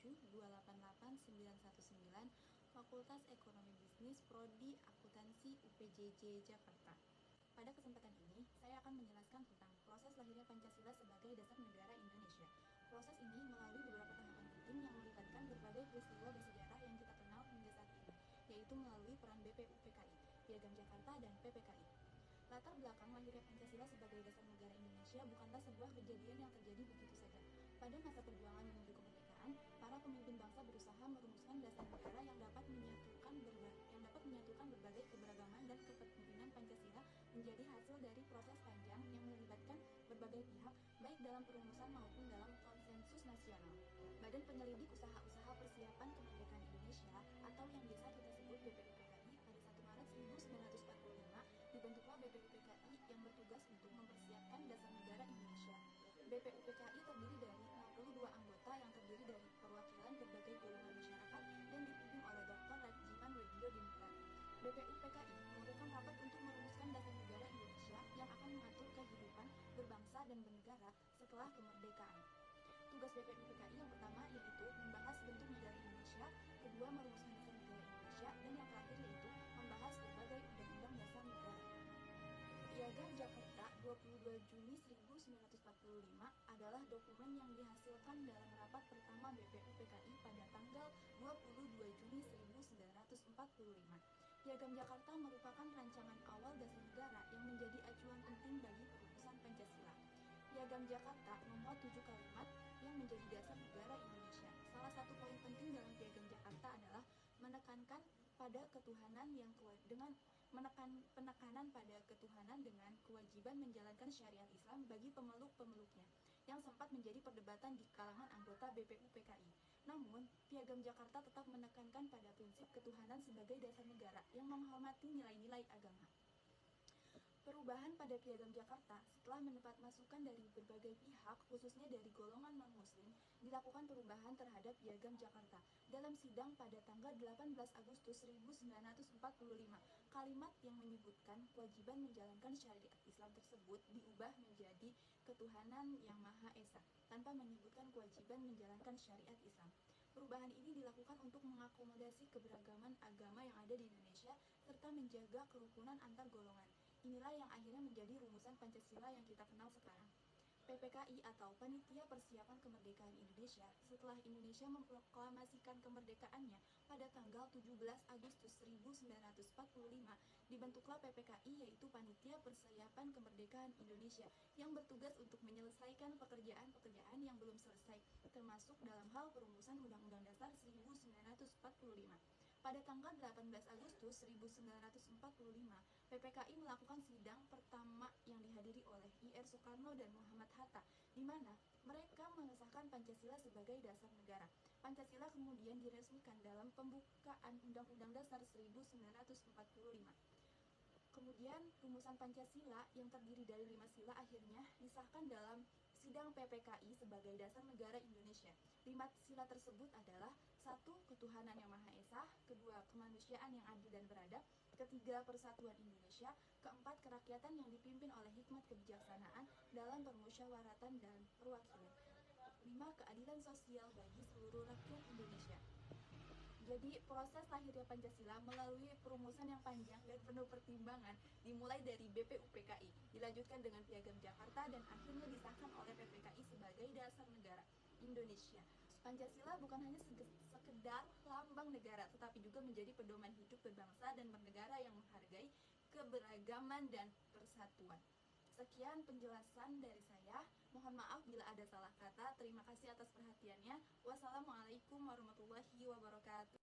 287288919 Fakultas Ekonomi Bisnis Prodi Akuntansi UPJJ Jakarta. Pada kesempatan ini, saya akan menjelaskan tentang proses lahirnya Pancasila sebagai dasar negara Indonesia. Proses ini melalui beberapa tahapan penting yang melibatkan berbagai peristiwa bersejarah yang kita kenal hingga saat ini, yaitu melalui peran BPUPKI, Piagam Jakarta, dan PPKI. Latar belakang lahirnya Pancasila sebagai dasar negara Indonesia bukanlah sebuah kejadian yang terjadi begitu saja. Pada masa perjuangan menuju kemerdekaan, para pemimpin bangsa berusaha merumuskan dasar negara yang dapat menyatukan berbagai keberagaman dan kepemimpinan Pancasila menjadi hasil dari proses panjang yang melibatkan berbagai pihak, baik dalam perumusan maupun dalam konsensus nasional. Badan Penyelidik Usaha-Usaha Persiapan Kemerdekaan Indonesia atau yang biasa kita sebut BPUPKI pada 1 Maret 1945 dibentuklah BPUPKI yang bertugas untuk mempersiapkan dasar negara Indonesia. BPUPKI terdiri dari 62 anggota yang terdiri dari perwakilan berbagai golongan masyarakat dan dipimpin oleh Dr. Rajiman Weddiodiningrat. BPUPKI melakukan rapat untuk merumuskan dasar negara Indonesia yang akan mengatur kehidupan berbangsa dan bernegara setelah kemerdekaan. Tugas BPUPKI yang pertama yaitu membahas bentuk negara Indonesia, kedua merumuskan dasar negara Indonesia, dan yang terakhir yaitu membahas berbagai undang-undang dasar negara. Piagam Jakarta 22 Juni 1945 adalah dokumen yang dihasilkan dalam rapat pertama BPUPKI pada tanggal 22 Juni 1945. Piagam Jakarta merupakan rancangan awal dasar negara yang menjadi acuan penting bagi perumusan Pancasila. Piagam Jakarta memuat 7 kalimat yang menjadi dasar negara Indonesia. Salah satu poin penting dalam Piagam Jakarta adalah penekanan pada ketuhanan dengan kewajiban menjalankan syariat Islam bagi pemeluk-pemeluknya, yang sempat menjadi perdebatan di kalangan anggota BPUPKI. Namun, Piagam Jakarta tetap menekankan pada prinsip ketuhanan sebagai dasar negara yang menghormati nilai-nilai agama. Perubahan pada Piagam Jakarta setelah mendapat masukan dari berbagai pihak, khususnya dari golongan non-muslim, dilakukan perubahan terhadap Piagam Jakarta. Dalam sidang pada tanggal 18 Agustus 1945, kalimat yang menyebutkan kewajiban menjalankan syariat Islam tersebut diubah menjadi ketuhanan yang Maha Esa, tanpa menyebutkan kewajiban menjalankan syariat Islam. Perubahan ini dilakukan untuk mengakomodasi keberagaman agama yang ada di Indonesia serta menjaga kerukunan antar golongan. Inilah yang akhirnya menjadi rumusan Pancasila yang kita kenal sekarang. PPKI atau Panitia Persiapan Kemerdekaan Indonesia setelah Indonesia memproklamasikan kemerdekaannya pada tanggal 17 Agustus 1945 dibentuklah PPKI, yaitu Panitia Persiapan Kemerdekaan Indonesia yang bertugas untuk menyelesaikan pekerjaan-pekerjaan yang belum selesai, termasuk dalam hal perumusan Undang-Undang Dasar 1945. Pada tanggal 18 Agustus 1945, PPKI melakukan sidang pertama yang dihadiri oleh I.R. Soekarno dan Muhammad Hatta, di mana mereka mengesahkan Pancasila sebagai dasar negara. Pancasila kemudian diresmikan dalam pembukaan Undang-Undang Dasar 1945. Kemudian rumusan Pancasila yang terdiri dari 5 sila akhirnya disahkan dalam sidang PPKI sebagai dasar negara Indonesia. 5 sila tersebut adalah: 1. Ketuhanan yang Maha Esa, kedua, kemanusiaan yang adil dan beradab, ketiga, persatuan Indonesia, keempat, kerakyatan yang dipimpin oleh hikmat kebijaksanaan dalam permusyawaratan dan perwakilan, 5. Keadilan sosial bagi seluruh rakyat Indonesia. Jadi proses lahirnya Pancasila melalui perumusan yang panjang dan penuh pertimbangan dimulai dari BPUPKI, dilanjutkan dengan Piagam Jakarta, dan akhirnya disahkan oleh PPKI sebagai dasar negara Indonesia. Pancasila bukan hanya sekedar lambang negara, tetapi juga menjadi pedoman hidup berbangsa dan bernegara yang menghargai keberagaman dan persatuan. Sekian penjelasan dari saya. Mohon maaf bila ada salah kata. Terima kasih atas perhatiannya. Wassalamualaikum warahmatullahi wabarakatuh.